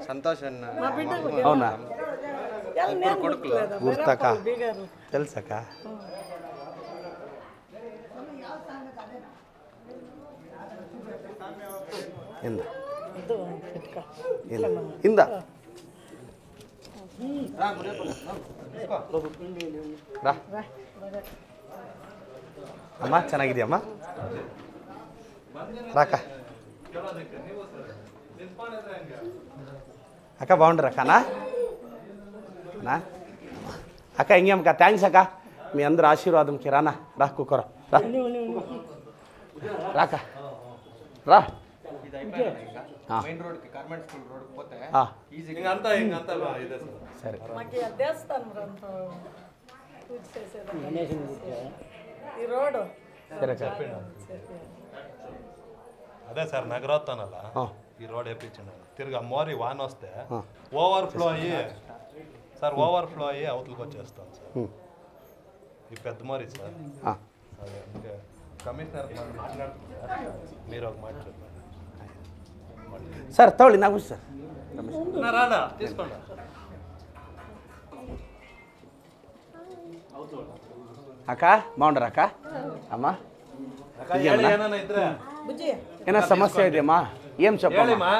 సంతోష్ అవునా గుర్తాక తెలుసక్క ఇంద ఇంದ ರಾ ಅಮ್ಮ ಚೆನ್ನಾಗಿದೆಯಮ್ಮ ರಾಕ అక్క బాగుండరు అక్కనా అక్క ఇంకేమక్క థ్యాంక్స్ అక్క మీ అందరు ఆశీర్వాదంకి రానా రా కూకోరా రా రాక రా సరే సరే అదే సార్ నగరోత్తానಲ್ಲ ఈ రోడ్ వేయించండి తిరిగి మోరి వాన వస్తే ఓవర్ఫ్లో అయ్యి సార్ ఓవర్ఫ్లో అయ్యి అవతలకి వచ్చేస్తాను సార్ ఈ పెద్ద మోరి సార్ అదే అందుకే కమిషనర్ మాట్లాడుతున్నారు మీరు ఒక మాట చెప్పండి సార్ తోಳಿ నాకు సార్ రానా తీసుకోండి అక్క బాగుండరు అక్క అమ్మా ఏనా సమస్య ಇದೆಯమ్మా ఏం చెప్పమ్మా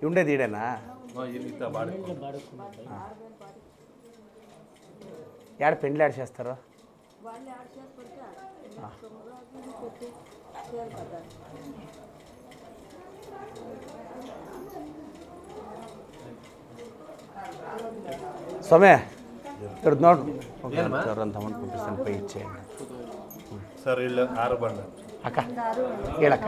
ఉండేది ఈడేనా యాడ పెండ్లి యాడ్ చేస్తారు సోమే ఇక్కడ నోడు అంత అమౌంట్ పంపిస్తాను పై ఇచ్చేయండి ಸರ್ ಇಲ್ಲ 6 ಬಂಡ ಅಕ್ಕ ಹೇಳಕ್ಕ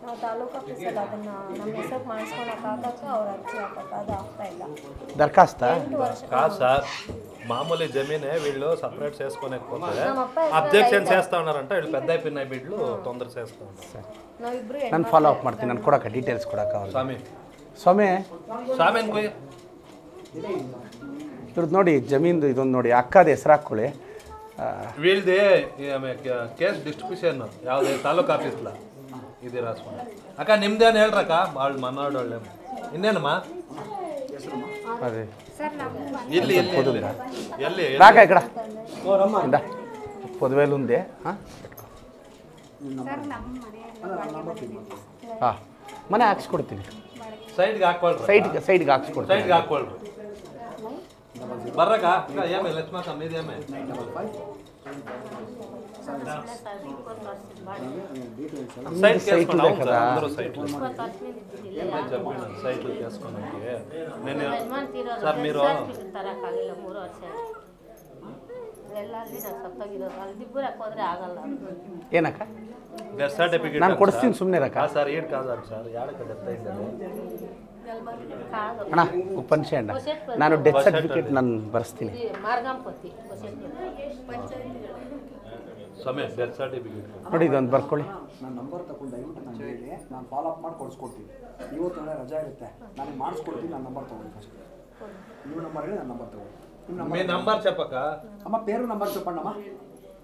ನಾವು ತಾಲೂಕು ಆಫೀಸಲ್ಲಿ ಅದನ್ನು ನಮ್ಮ ಹೆಸರು ಮಾಡಿಸ್ಕೊಳಕ್ಕಾಗಕ್ಕೆ ಅವ್ರು ಅರ್ಜಿ ಹಾಕೋದು ಅದು ಆಗ್ತಾ ಇಲ್ಲ దరఖాస్తా కాదు సార్ మామూలు జమీనే వీళ్ళు సపరేట్ చేసుకునే అబ్జెక్షన్ చేస్తా ఉన్నారంట వీళ్ళు పెద్ద అయిపోయిన బిడ్లు తొందర చేస్తా ఉన్నారు ನಾವಿಬ್ರು ನಾನು ಫಾಲೋ ಅಪ್ ಮಾಡ್ತೀನಿ ನಾನು ಕೊಡಕ್ಕ ಡೀಟೇಲ್ಸ್ ಕೊಡಕ್ಕ ಸ್ವಾಮಿ ಸ್ವಾಮಿ ಸ್ವಾಮಿ ಅನ್ಕೋಯ್ ಇವ್ರದ್ದು ನೋಡಿ ಜಮೀನ್ದು ಇದೊಂದು ನೋಡಿ ಅಕ್ಕದ ಹೆಸರು ಹಾಕ್ಕೊಳ್ಳಿ వీళ్ళది కేసు డిస్ట్రిబ్యూషన్ ಯಾವ್ದು ತಾಲೂಕು ಆಫೀಸ್ಲ ఇది రాసుకోండి అక్క నిమ్దేನು ಹೇಳ್ರಕ್ಕ ಭಾಳ ಮನಾಡು ಒಳ್ಳೆ ಇನ್ನೇನಮ್ಮ ಅದೇ ಇಲ್ಲಿ ಎಲ್ಲಿ రాక ఇక్కడ ఇందా పొదివేలు ఉంది ಮನೆ ಹಾಕ್ಸ್ಕೊಡ್ತೀನಿ ಸೈಡ್ಗೆ ಹಾಕೊಳ್ರಿ ಸೈಡ್ಗೆ ಹಾಕ್ಸ್ಕೊಡ್ತೀನಿ ಸೈಡ್ಗೆ ಹಾಕೊಳ್ರಿ ಬರ್ರಕ್ಕ ಏಮೇ ಲಕ್ಷ್ಮಕ್ಕ మీదేమే సైడ్ చేసుకుని అవును సార్ అందరూ సైడ్ సైడ్ చేసుకోవడానికి నేను సార్ మీరు ಏನಕ್ಕ ಡೆತ್ ಸರ್ಟಿಫಿಕೇಟ್ ನಾನು ಕೊಡಿಸ್ತೀನಿ ಸುಮ್ಮನೆ ರಕ್ಕ ಸರ್ ಏನು ಕಾದು ಸರ್ ಯಾರಕ್ಕೆ ಡೆತ್ ಆಯ್ತು ಅಣ್ಣ ಉಪನ್ಷೆ ಅಣ್ಣ ನಾನು ಡೆತ್ ಸರ್ಟಿಫಿಕೇಟ್ ನಾನು ಬರೆಸ್ತೀನಿ ಸಮಯ ಡೆತ್ ಸರ್ಟಿಫಿಕೇಟ್ ನೋಡಿ ಇದೊಂದು ಬರ್ಕೊಳ್ಳಿ ನಾನು ನಂಬರ್ ತಗೊಂಡು ದಯವಿಟ್ಟು ನಾನು ಹೇಳಿ ನಾನು ಫಾಲೋ ಅಪ್ ಮಾಡಿ ಕೊಡಿಸ್ಕೊಡ್ತೀನಿ ಇವತ್ತು ನಾಳೆ ರಜಾ ಇರುತ್ತೆ ನಾನು ಮಾಡಿಸ್ಕೊಡ್ತೀನಿ ನಾನು ನಂಬರ್ ತಗೊಳ್ಳಿ ಫಸ್ಟ್ ನೀವು ನಂಬರ್ ಹೇಳಿ ನಾನು ನಂಬರ್ ತಗೊಳ್ಳಿ మీ నంబర్ చెప్పక అమ్మ పేరు నంబర్ చెప్పండి అమ్మా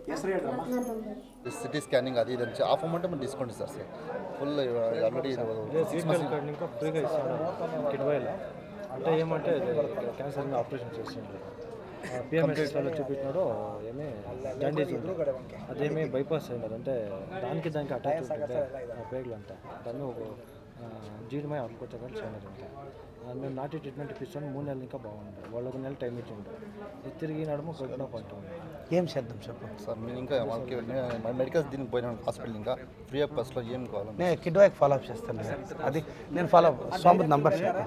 ಹೆಸರು ಹೇಳ್ರಮ್ಮ సిటీ స్కానింగ్ అది ఇది ఆఫ్ అమౌంట్ మనం డిస్కౌంట్ ఇస్తారు సార్ ఫుల్ ఆల్రెడీ ఇంకా ఫ్రీగా ఇస్తాడు కిడ్వాయిల్ అంటే ఏమంటే క్యాన్సర్ ఆపరేషన్ చేస్తుండ్రు పిఎంఎస్ఎస్లో చూపించినాడు ఏమీ జాండీస్ అదేమీ బైపాస్ అయినారు అంటే దానికి అటాచ్ ఉంటుంది పేగులు అంతా దాన్ని ఒక జీడిమై అవ్వకొచ్చాక చేయనారంటే మేము నాటి ట్రీట్మెంట్ ఇప్పిస్తాను 3 నెలలు ఇంకా బాగుంది వాళ్ళు 1 నెల టైం ఇచ్చిండు ఇది తిరిగి నడుము కొద్దిగా పంటుంది ఏం చేద్దాం చెప్పు సార్ నేను ఇంకా వాళ్ళకి మెడికల్స్ దీనికి పోయినా హాస్పిటల్ ఇంకా ఫ్రీ ఆఫ్ కాస్ట్లో ఏం కావాలి నేను కిడ్వాయికి ఫాలో అప్ చేస్తాను అది నేను ఫాలో అప్ స్వామి నంబర్ చెప్పి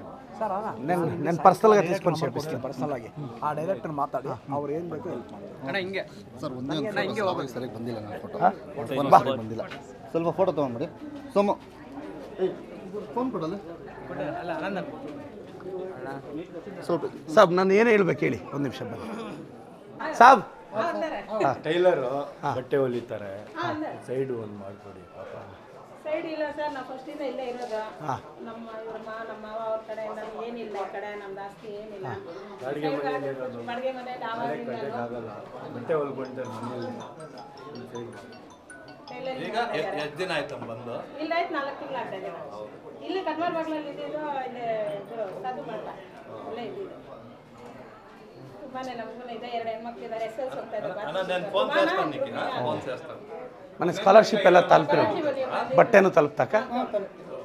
నేను ಪರ್ಸನಲ್గా తీసుకొని చేపిస్తాను ಪರ್ಸನಲ್ ಆಗಿ ಆ ಡೈರೆಕ್ಟರ್ ಮಾತಾಡಿ ಅವ್ರು ಏನು ಬೇಕು ಹಿಂಗೆ ಸರ್ ಒಂದೇ ಸರಿಯಾಗಿ ಬಂದಿಲ್ಲ ನನ್ನ ಫೋಟೋ ಬಂದಿಲ್ಲ ಸ್ವಲ್ಪ ಫೋಟೋ ತೊಗೊಂಡ್ಬಿಡಿ ಸೋಮ ಫೋನ್ ಕೊಡಲ್ಲ ಸ್ವಲ್ಪ ಸಾಬ್ ನಾನು ಏನು ಹೇಳ್ಬೇಕು ಹೇಳಿ ಒಂದು ನಿಮಿಷ ಬನ್ನಿ ಸಾಬ್ ಟೈಲರು ಬಟ್ಟೆ ಹೊಲಿತಾರೆ ಸೈಡ್ ಒಂದು ಮಾಡಿಕೊಡಿ ಪಾಪ. ಸೈಡ್ ಇಲ್ಲ ಸರ್, ನಾವು ಫಸ್ಟಿಂದ ಇಲ್ಲೇ ಇರೋದು. ನಮ್ಮ ಇವ್ರ ನಮ್ಮ ಮಾವ ಅವ್ರ ಕಡೆಯಿಂದ ಏನಿಲ್ಲ, ಈ ಕಡೆ ನಮ್ದು ಆಸ್ತಿ ಏನಿಲ್ಲ. ಬಾಡಿಗೆ ಮನೆಯಲ್ಲಿ ಇರೋದು, ಬಾಡಿಗೆ ಮನೆಯಲ್ಲಿ ಆವಾಗಿಂದ ಆಗಲ್ಲ. ಬಟ್ಟೆ ಹೊಲ್ಕೊಂಡಿದ್ದಾರೆ ಮನೆಯಲ್ಲಿ. ಈಗ ಎಷ್ಟು ದಿನ ಆಯ್ತಮ್ಮ ಬಂದು? ಇಲ್ಲ ಆಯ್ತು 4 ತಿಂಗಳು ಆಗ್ತಾ ಇದೆ. ಇಲ್ಲಿ ಕಟ್ಮಾರ್ ಬಾಗ್ಲಲ್ಲಿ ಇದ್ದಿದ್ದು, ಇಲ್ಲಿ ಸಾಧು ಮಠ ಇಲ್ಲೇ ಇದ್ದಿದ್ದು. ತುಂಬಾನೇ ನಮಗೂ ಇದೆ, 2 ಹೆಣ್ಮಕ್ಳು ಇದ್ದಾರೆ. SLC ಹೋಗ್ತಾ ಇದ್ದಾರೆ. ಫೋನ್ ಸೇರ್ಸ್ತಾನೆ ಫೋನ್ ಸೇರ್ಸ್ತಾನೆ. ಮನೆ ಸ್ಕಾಲರ್ಶಿಪ್ ಎಲ್ಲ ತಲುಪಿರೋ ಬಟ್ಟೆನೂ ತಲುಪ್ತಕ್ಕ